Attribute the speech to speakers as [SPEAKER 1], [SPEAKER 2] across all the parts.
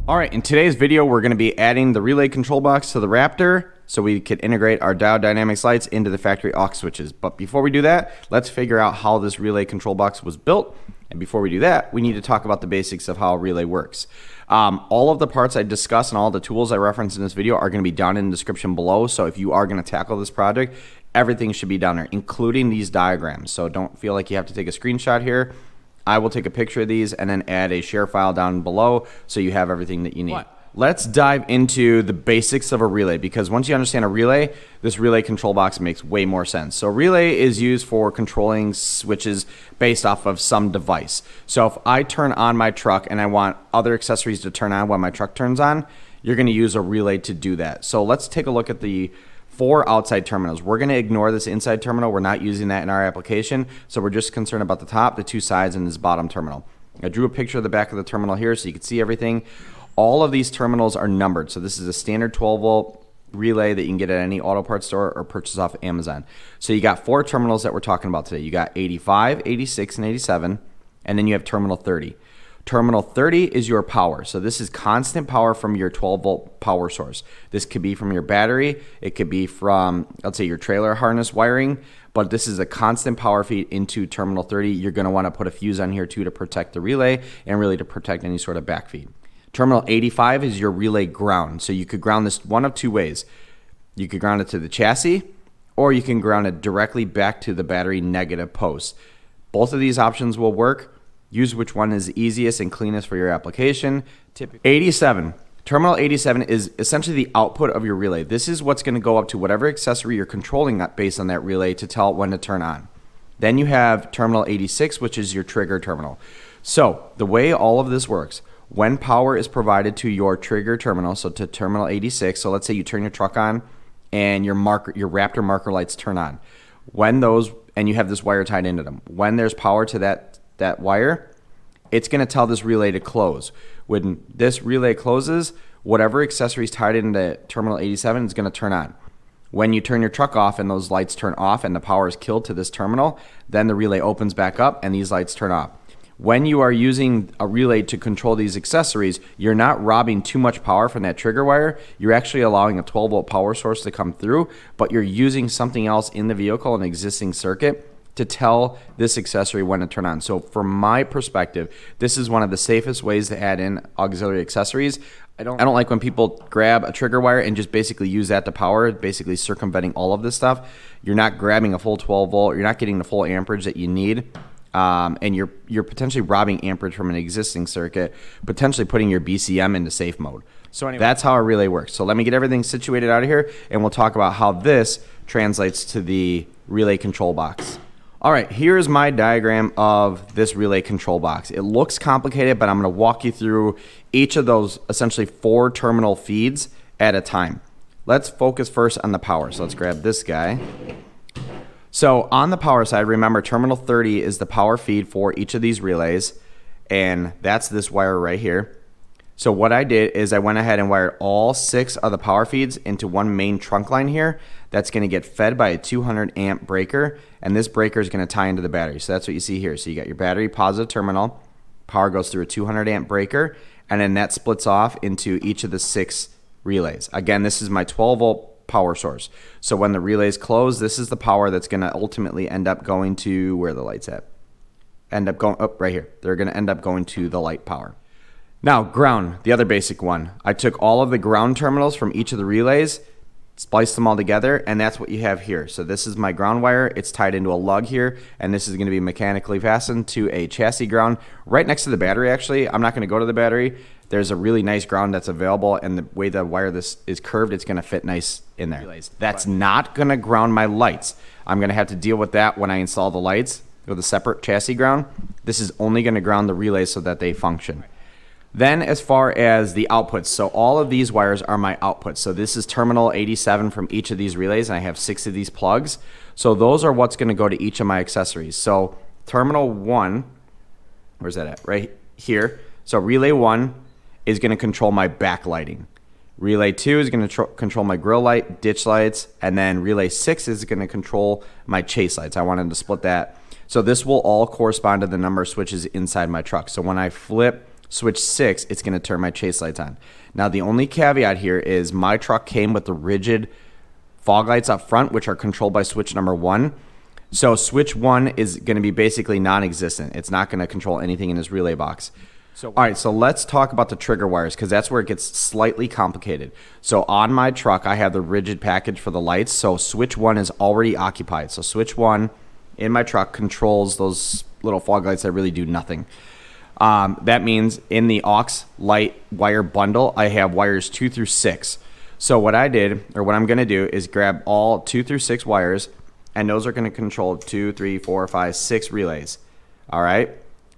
[SPEAKER 1] Alright, in today's video we're going to be adding the relay control box to the Raptor so we could integrate our Diode Dynamics lights into the factory aux switches. But before we do that, let's figure out how this relay control box was built. And before we do that, we need to talk about the basics of how a relay works. All of the parts I discuss and all the tools I reference in this video are going to be down in the description below. So if you are going to tackle this project, everything should be down there, including these diagrams. So don't feel like you have to take a screenshot here. I will take a picture of these and then add a share file down below so you have everything that you need. Let's dive into the basics of a relay, because once you understand a relay, this relay control box makes way more sense. So relay is used for controlling switches based off of some device. So if I turn on my truck and I want other accessories to turn on when my truck turns on, you're going to use a relay to do that. So let's take a look at the 4 outside terminals. We're going to ignore this inside terminal. We're not using that in our application. So we're just concerned about the top, the 2 sides, and this bottom terminal. I drew a picture of the back of the terminal here so you can see everything. All of these terminals are numbered. So this is a standard 12-volt relay that you can get at any auto parts store or purchase off Amazon. So you got 4 terminals that we're talking about today. You got 85, 86, and 87, and then you have terminal 30. Terminal 30 is your power. So this is constant power from your 12-volt power source. This could be from your battery. It could be from, let's say, your trailer harness wiring. But this is a constant power feed into terminal 30. You're going to want to put a fuse on here too to protect the relay and really to protect any sort of backfeed. Terminal 85 is your relay ground. So you could ground this one of 2 ways. You could ground it to the chassis, or you can ground it directly back to the battery negative post. Both of these options will work. Use which one is easiest and cleanest for your application. 87. Terminal 87 is essentially the output of your relay. This is what's going to go up to whatever accessory you're controlling based on that relay to tell it when to turn on. Then you have terminal 86, which is your trigger terminal. So the way all of this works, when power is provided to your trigger terminal, so to terminal 86, so let's say you turn your truck on and your Raptor marker lights turn on. When those, and you have this wire tied into them, when there's power to that wire, it's going to tell this relay to close. When this relay closes, whatever accessory is tied into terminal 87 is going to turn on. When you turn your truck off and those lights turn off and the power is killed to this terminal, then the relay opens back up and these lights turn off. When you are using a relay to control these accessories, you're not robbing too much power from that trigger wire. You're actually allowing a 12-volt power source to come through, but you're using something else in the vehicle, an existing circuit, to tell this accessory when to turn on. So from my perspective, this is one of the safest ways to add in auxiliary accessories. I don't like when people grab a trigger wire and just basically use that to power, basically circumventing all of this stuff. You're not grabbing a full 12 volt. You're not getting the full amperage that you need. And you're potentially robbing amperage from an existing circuit, potentially putting your BCM into safe mode. So anyway, that's how a relay works. So let me get everything situated out of here, and we'll talk about how this translates to the relay control box. All right, here's my diagram of this relay control box. It looks complicated, but I'm going to walk you through each of those essentially 4 terminal feeds at a time. Let's focus first on the power. So let's grab this guy. So on the power side, remember terminal 30 is the power feed for each of these relays, and that's this wire right here. So what I did is I went ahead and wired all 6 of the power feeds into one main trunk line here. That's going to get fed by a 200 amp breaker, and this breaker is going to tie into the battery. So that's what you see here. So you got your battery positive terminal, power goes through a 200 amp breaker, and then that splits off into each of the 6 relays. Again, this is my 12 volt power source. So when the relays close, this is the power that's going to ultimately end up going to, where are the lights at? End up going up right here. They're going to end up going to the light power. Now, ground, the other basic one. I took all of the ground terminals from each of the relays, spliced them all together, and that's what you have here. So this is my ground wire. It's tied into a lug here, and this is going to be mechanically fastened to a chassis ground right next to the battery, actually. I'm not going to go to the battery. There's a really nice ground that's available, and the way the wire this is curved, it's going to fit nice in there. That's not going to ground my lights. I'm going to have to deal with that when I install the lights with a separate chassis ground. This is only going to ground the relays so that they function. Then as far as the outputs, so all of these wires are my outputs. So this is terminal 87 from each of these relays, and I have 6 of these plugs. So those are what's going to go to each of my accessories. So terminal 1, where's that at? Right here. So relay 1 is going to control my backlighting. Relay 2 is going to control my grill light, ditch lights, and then relay 6 is going to control my chase lights. I wanted to split that. So this will all correspond to the number of switches inside my truck. So when I flip switch 6, it's going to turn my chase lights on. Now, the only caveat here is my truck came with the rigid fog lights up front, which are controlled by switch number 1. So switch 1 is going to be basically non-existent. It's not going to control anything in this relay box. So, all right, so let's talk about the trigger wires, because that's where it gets slightly complicated. So on my truck, I have the rigid package for the lights. So switch 1 is already occupied. So switch 1 in my truck controls those little fog lights that really do nothing. That means in the aux light wire bundle, I have wires 2 through 6. So what I did, or what I'm going to do, is grab all 2 through 6 wires, and those are going to control 2, 3, 4, 5, 6 relays. All right.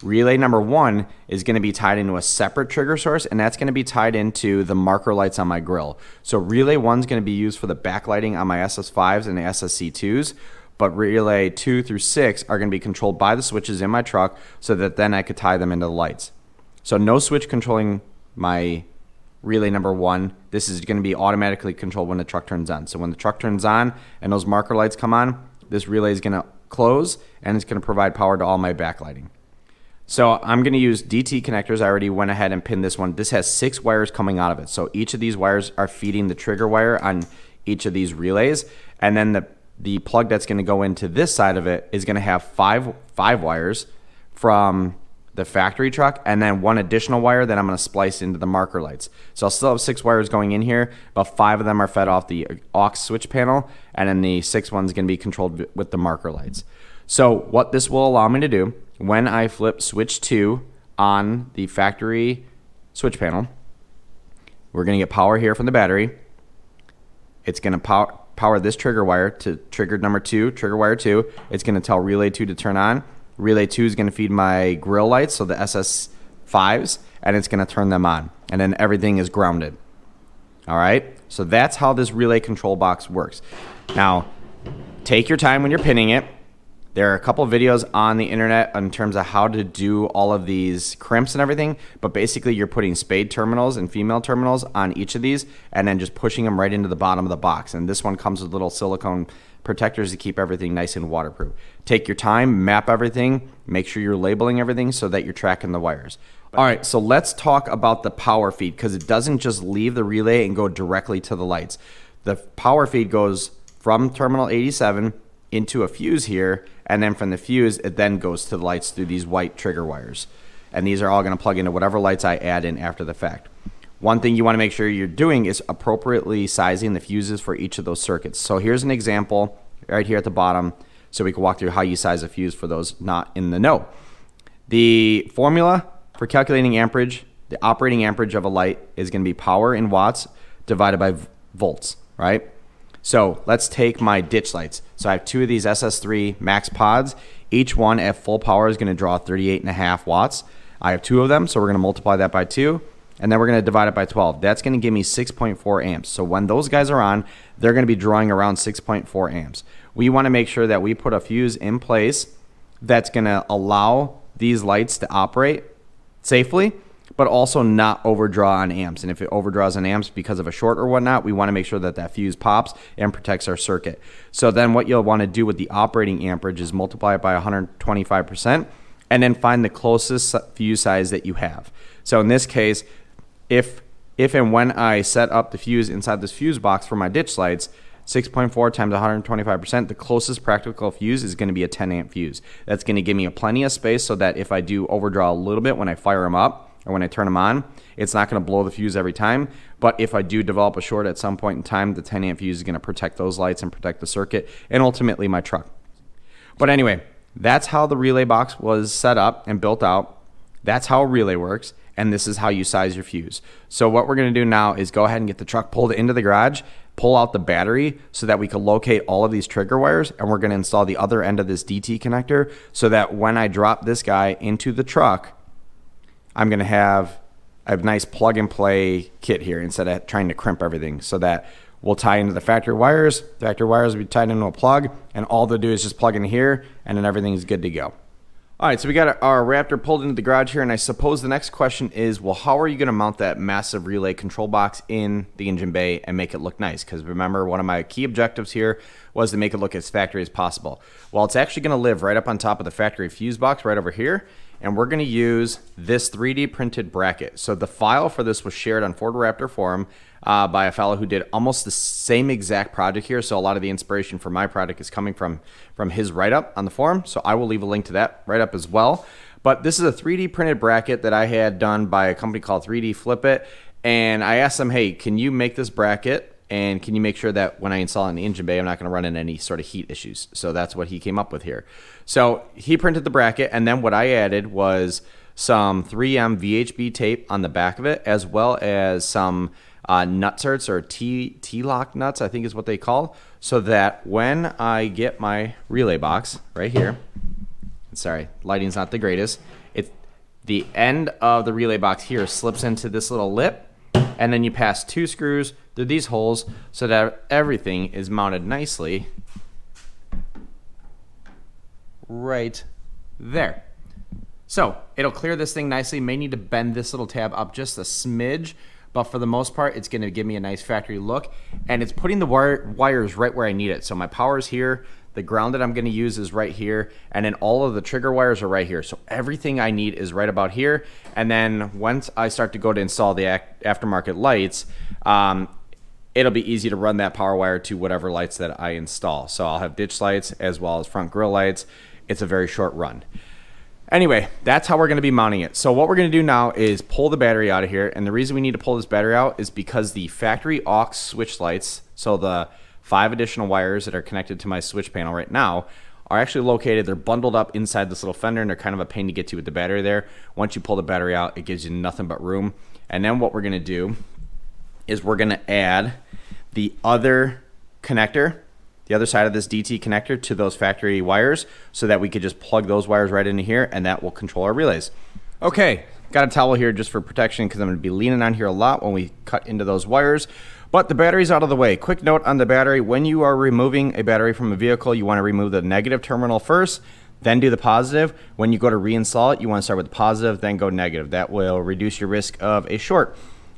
[SPEAKER 1] Relay number 1 is going to be tied into a separate trigger source, and that's going to be tied into the marker lights on my grill. So relay 1 is going to be used for the backlighting on my SS5s and the SSC2s, but relay 2 through 6 are going to be controlled by the switches in my truck, so that then I could tie them into the lights. So no switch controlling my relay number 1. This is going to be automatically controlled when the truck turns on. So when the truck turns on and those marker lights come on, this relay is going to close, and it's going to provide power to all my backlighting. So I'm going to use DT connectors. I already went ahead and pinned this one. This has 6 wires coming out of it. So each of these wires are feeding the trigger wire on each of these relays. And then the plug that's going to go into this side of it is going to have five wires from the factory truck, and then 1 additional wire that I'm going to splice into the marker lights. So I'll still have 6 wires going in here, but 5 of them are fed off the aux switch panel, and then the 6th one's going to be controlled with the marker lights. So what this will allow me to do, when I flip switch 2 on the factory switch panel, we're going to get power here from the battery. It's going to power this trigger wire to trigger number 2, trigger wire 2. It's going to tell relay 2 to turn on. Relay 2 is going to feed my grill lights, so the SS5s, and it's going to turn them on. And then everything is grounded. All right? So that's how this relay control box works. Now, take your time when you're pinning it. There are a couple of videos on the internet in terms of how to do all of these crimps and everything, but basically you're putting spade terminals and female terminals on each of these and then just pushing them right into the bottom of the box. And this one comes with little silicone protectors to keep everything nice and waterproof. Take your time, map everything, make sure you're labeling everything so that you're tracking the wires. All right, so let's talk about the power feed, because it doesn't just leave the relay and go directly to the lights. The power feed goes from terminal 87 into a fuse here, and then from the fuse, it then goes to the lights through these white trigger wires. And these are all going to plug into whatever lights I add in after the fact. One thing you want to make sure you're doing is appropriately sizing the fuses for each of those circuits. So here's an example right here at the bottom, so we can walk through how you size a fuse for those not in the know. The formula for calculating amperage, the operating amperage of a light, is going to be power in watts divided by volts, right? So let's take my ditch lights. So I have 2 of these SS3 max pods. Each one at full power is going to draw 38.5 watts. I have 2 of them, so we're going to multiply that by 2, and then we're going to divide it by 12. That's going to give me 6.4 amps. So when those guys are on, they're going to be drawing around 6.4 amps. We want to make sure that we put a fuse in place that's going to allow these lights to operate safely, but also not overdraw on amps. And if it overdraws on amps because of a short or whatnot, we want to make sure that that fuse pops and protects our circuit. So then what you'll want to do with the operating amperage is multiply it by 125% and then find the closest fuse size that you have. So in this case, if and when I set up the fuse inside this fuse box for my ditch lights, 6.4 times 125%, the closest practical fuse is going to be a 10 amp fuse. That's going to give me plenty of space so that if I do overdraw a little bit when I fire them up, or when I turn them on, it's not going to blow the fuse every time. But if I do develop a short at some point in time, the 10 amp fuse is going to protect those lights and protect the circuit and ultimately my truck. But anyway, that's how the relay box was set up and built out. That's how a relay works, and this is how you size your fuse. So what we're going to do now is go ahead and get the truck pulled into the garage, pull out the battery so that we can locate all of these trigger wires, and we're going to install the other end of this DT connector so that when I drop this guy into the truck, I'm going to have a nice plug and play kit here instead of trying to crimp everything, so that we'll tie into the factory wires. The factory wires will be tied into a plug, and all they'll do is just plug in here, and then everything's good to go. All right, so we got our Raptor pulled into the garage here, and I suppose the next question is, well, how are you going to mount that massive relay control box in the engine bay and make it look nice? Because remember, one of my key objectives here was to make it look as factory as possible. Well, it's actually going to live right up on top of the factory fuse box right over here, and we're going to use this 3D printed bracket. So the file for this was shared on Ford Raptor forum by a fellow who did almost the same exact project here. So a lot of the inspiration for my product is coming from his write-up on the forum. So I will leave a link to that write-up as well. But this is a 3D printed bracket that I had done by a company called 3D Flip It. And I asked them, hey, can you make this bracket? And can you make sure that when I install it in the engine bay, I'm not going to run into any sort of heat issues? So that's what he came up with here. So he printed the bracket, and then what I added was some 3M VHB tape on the back of it, as well as some nutserts or T-lock nuts, I think is what they call, so that when I get my relay box right here, sorry, lighting's not the greatest, the end of the relay box here slips into this little lip, and then you pass 2 screws through these holes so that everything is mounted nicely right there. So it'll clear this thing nicely. May need to bend this little tab up just a smidge, but for the most part, it's going to give me a nice factory look, and it's putting the wires right where I need it. So my power is here, the ground that I'm going to use is right here, and then all of the trigger wires are right here. So everything I need is right about here. And then once I start to go to install the aftermarket lights, it'll be easy to run that power wire to whatever lights that I install. So I'll have ditch lights as well as front grille lights. It's a very short run. Anyway, that's how we're going to be mounting it. So what we're going to do now is pull the battery out of here. And the reason we need to pull this battery out is because the factory aux switch lights, so the 5 additional wires that are connected to my switch panel right now, are actually located, they're bundled up inside this little fender, and they're kind of a pain to get to with the battery there. Once you pull the battery out, it gives you nothing but room. And then what we're going to do is we're going to add the other connector, the other side of this DT connector, to those factory wires so that we could just plug those wires right into here, and that will control our relays. Okay, got a towel here just for protection because I'm going to be leaning on here a lot when we cut into those wires. But the battery's out of the way. Quick note on the battery: when you are removing a battery from a vehicle, you want to remove the negative terminal first, then do the positive. When you go to reinstall it, you want to start with the positive, then go negative. That will reduce your risk of a short.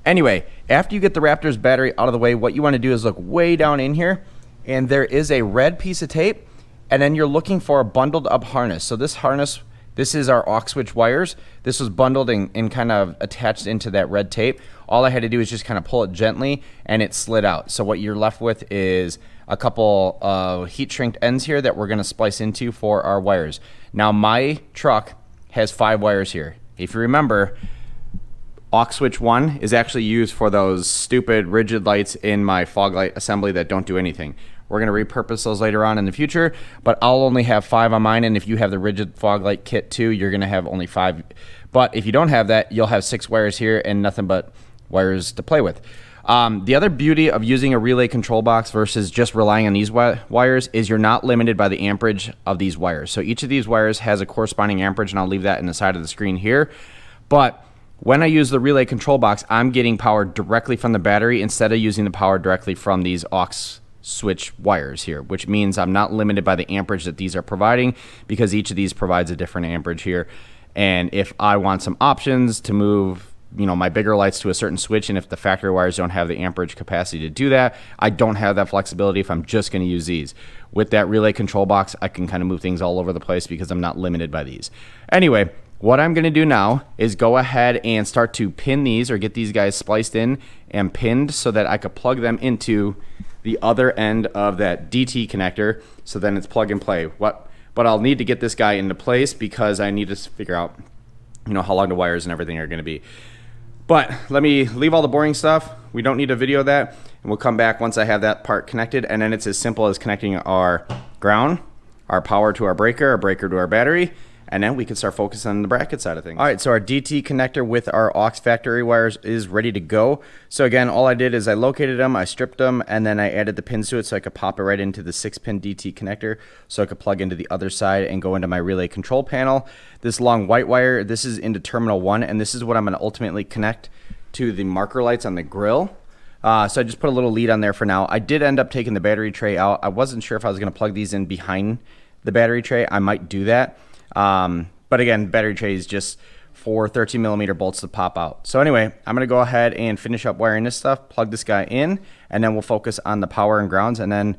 [SPEAKER 1] Anyway, after you get the Raptor's battery out of the way, what you want to do is look way down in here, and there is a red piece of tape, and then you're looking for a bundled up harness. So this harness, this is our aux switch wires. This was bundled and kind of attached into that red tape. All I had to do is just kind of pull it gently, and it slid out. So what you're left with is a couple of heat shrinked ends here that we're going to splice into for our wires. Now my truck has 5 wires here. If you remember, aux switch 1 is actually used for those stupid rigid lights in my fog light assembly that don't do anything. We're going to repurpose those later on in the future, but I'll only have 5 on mine, and if you have the rigid fog light kit too, you're going to have only 5. But if you don't have that, you'll have 6 wires here and nothing but wires to play with. The other beauty of using a relay control box versus just relying on these wires is you're not limited by the amperage of these wires. So each of these wires has a corresponding amperage, and I'll leave that in the side of the screen here. But when I use the relay control box, I'm getting power directly from the battery instead of using the power directly from these aux switch wires here, which means I'm not limited by the amperage that these are providing, because each of these provides a different amperage here. And if I want some options to move, you know, my bigger lights to a certain switch, and if the factory wires don't have the amperage capacity to do that, I don't have that flexibility if I'm just going to use these. With that relay control box, I can kind of move things all over the place because I'm not limited by these. Anyway, what I'm going to do now is go ahead and start to pin these, or get these guys spliced in and pinned so that I could plug them into the other end of that DT connector, so then it's plug and play. But I'll need to get this guy into place because I need to figure out, you know, how long the wires and everything are going to be. But let me leave all the boring stuff. We don't need to video that, and we'll come back once I have that part connected, and then it's as simple as connecting our ground, our power to our breaker to our battery, and then we can start focusing on the bracket side of things. All right, so our DT connector with our aux factory wires is ready to go. So again, all I did is I located them, I stripped them, and then I added the pins to it so I could pop it right into the 6-pin DT connector so I could plug into the other side and go into my relay control panel. This long white wire, this is into terminal 1, and this is what I'm going to ultimately connect to the marker lights on the grill. So I just put a little lead on there for now. I did end up taking the battery tray out. I wasn't sure if I was going to plug these in behind the battery tray. I might do that. But again, battery tray is just 4 13mm bolts to pop out. So anyway, I'm going to go ahead and finish up wiring this stuff, plug this guy in, and then we'll focus on the power and grounds, and then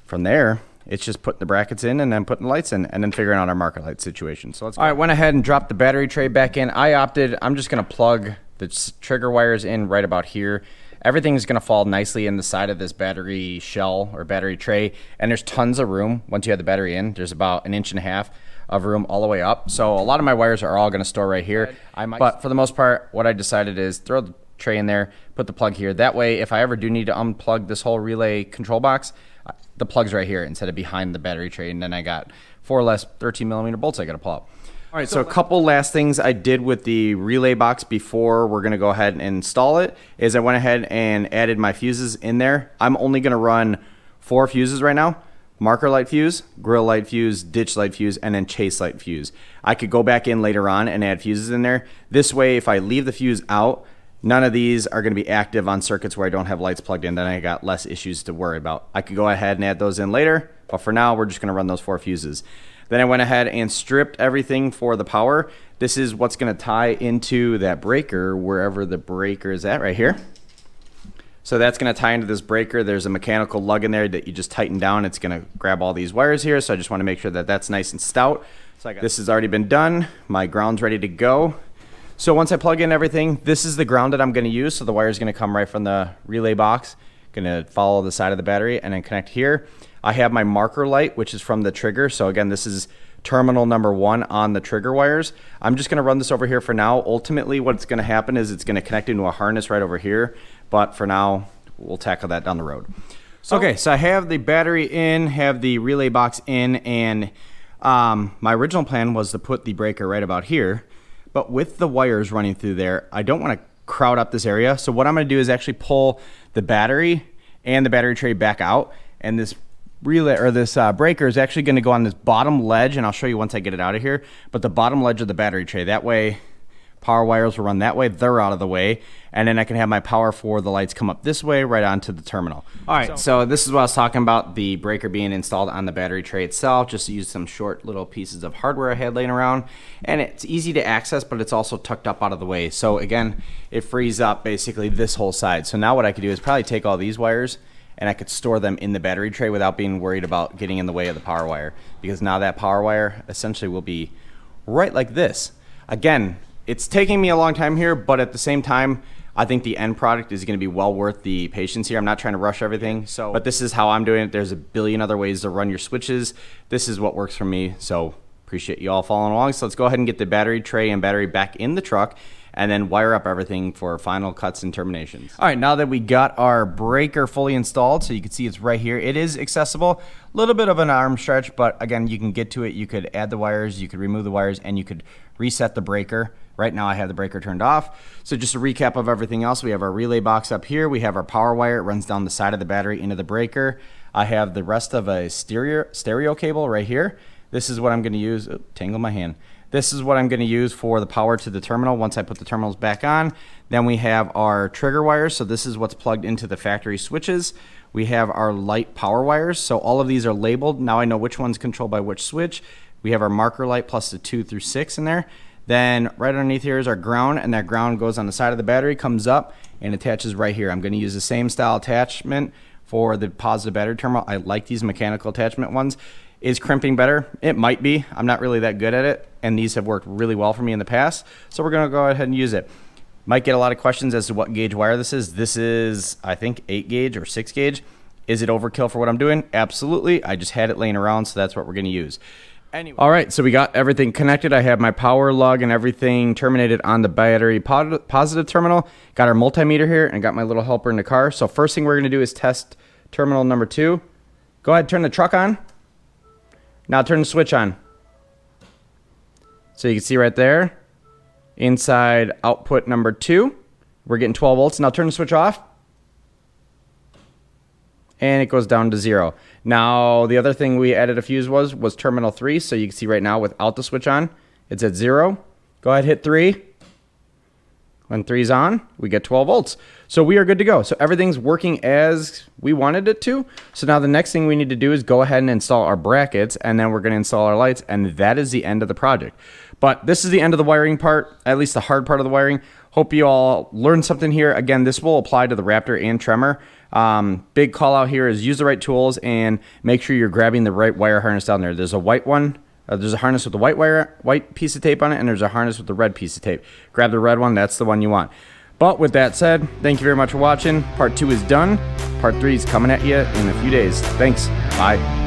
[SPEAKER 1] from there, it's just putting the brackets in and then putting the lights in and then figuring out our marker light situation. So let's go. All right, went ahead and dropped the battery tray back in. I'm just gonna plug the trigger wires in right about here. Everything's gonna fall nicely in the side of this battery shell or battery tray, and there's tons of room once you have the battery in. There's about 1.5 inches of room all the way up. So a lot of my wires are all gonna store right here. But for the most part, what I decided is throw the tray in there, put the plug here. That way, if I ever do need to unplug this whole relay control box, the plug's right here instead of behind the battery tray. And then I got 4 less 13mm bolts I gotta pull out. All right, so a couple last things I did with the relay box before we're gonna go ahead and install it is I went ahead and added my fuses in there. I'm only gonna run 4 fuses right now. Marker light fuse, grill light fuse, ditch light fuse, and then chase light fuse. I could go back in later on and add fuses in there. This way, if I leave the fuse out, none of these are gonna be active on circuits where I don't have lights plugged in. Then I got less issues to worry about. I could go ahead and add those in later, but for now, we're just gonna run those 4 fuses. Then I went ahead and stripped everything for the power. This is what's gonna tie into that breaker, wherever the breaker is at right here. So that's gonna tie into this breaker. There's a mechanical lug in there that you just tighten down. It's gonna grab all these wires here. So I just wanna make sure that that's nice and stout. So this has already been done. My ground's ready to go. So once I plug in everything, this is the ground that I'm gonna use. So the wire is gonna come right from the relay box, gonna follow the side of the battery and then connect here. I have my marker light, which is from the trigger. So again, this is terminal number 1 on the trigger wires. I'm just gonna run this over here for now. Ultimately, what's gonna happen is it's gonna connect into a harness right over here. But for now, we'll tackle that down the road. Okay, so I have the battery in, have the relay box in, and my original plan was to put the breaker right about here. But with the wires running through there, I don't want to crowd up this area. So what I'm going to do is actually pull the battery and the battery tray back out. And this relay or this breaker is actually going to go on this bottom ledge. And I'll show you once I get it out of here. But the bottom ledge of the battery tray, that way power wires will run that way. They're out of the way. And then I can have my power for the lights come up this way right onto the terminal. All right, so this is what I was talking about, the breaker being installed on the battery tray itself. Just use some short little pieces of hardware I had laying around. And it's easy to access, but it's also tucked up out of the way. So again, it frees up basically this whole side. So now what I could do is probably take all these wires and I could store them in the battery tray without being worried about getting in the way of the power wire. Because now that power wire essentially will be right like this. Again, it's taking me a long time here, but at the same time, I think the end product is going to be well worth the patience here. I'm not trying to rush everything, but this is how I'm doing it. There's a billion other ways to run your switches. This is what works for me, so appreciate you all following along. So let's go ahead and get the battery tray and battery back in the truck and then wire up everything for final cuts and terminations. All right, now that we got our breaker fully installed, so you can see it's right here. It is accessible, a little bit of an arm stretch, but again, you can get to it. You could add the wires, you could remove the wires, and you could reset the breaker. Right now I have the breaker turned off. So just a recap of everything else, we have our relay box up here. We have our power wire. It runs down the side of the battery into the breaker. I have the rest of a stereo cable right here. This is what I'm gonna use, tangle my hand. This is what I'm gonna use for the power to the terminal once I put the terminals back on. Then we have our trigger wires. So this is what's plugged into the factory switches. We have our light power wires. So all of these are labeled. Now I know which one's controlled by which switch. We have our marker light plus the 2 through 6 in there. Then right underneath here is our ground, and that ground goes on the side of the battery, comes up, and attaches right here. I'm going to use the same style attachment for the positive battery terminal. I like these mechanical attachment ones. Is crimping better? It might be. I'm not really that good at it, and these have worked really well for me in the past, so we're going to go ahead and use it. Might get a lot of questions as to what gauge wire this is. This is, I think, 8 gauge or 6 gauge. Is it overkill for what I'm doing? Absolutely. I just had it laying around, so that's what we're going to use. Anyway. All right, so we got everything connected. I have my power lug and everything terminated on the battery positive terminal. Got our multimeter here and got my little helper in the car. So first thing we're gonna do is test terminal number 2. Go ahead, turn the truck on. Now turn the switch on. So you can see right there, inside output number 2, we're getting 12 volts. Now turn the switch off. And it goes down to 0. Now, the other thing we added a fuse was terminal 3. So you can see right now without the switch on, it's at 0. Go ahead, hit 3. When 3's on, we get 12 volts. So we are good to go. So everything's working as we wanted it to. So now the next thing we need to do is go ahead and install our brackets, and then we're going to install our lights, and that is the end of the project. But this is the end of the wiring part, at least the hard part of the wiring. Hope you all learned something here. Again, this will apply to the Raptor and Tremor. Big call out here is use the right tools and make sure you're grabbing the right wire harness down there. There's a white one. There's a harness with the white piece of tape on it, and there's a harness with the red piece of tape. Grab the red one. That's the one you want. But with that said, thank you very much for watching. Part 2 is done. Part 3 is coming at you in a few days. Thanks. Bye.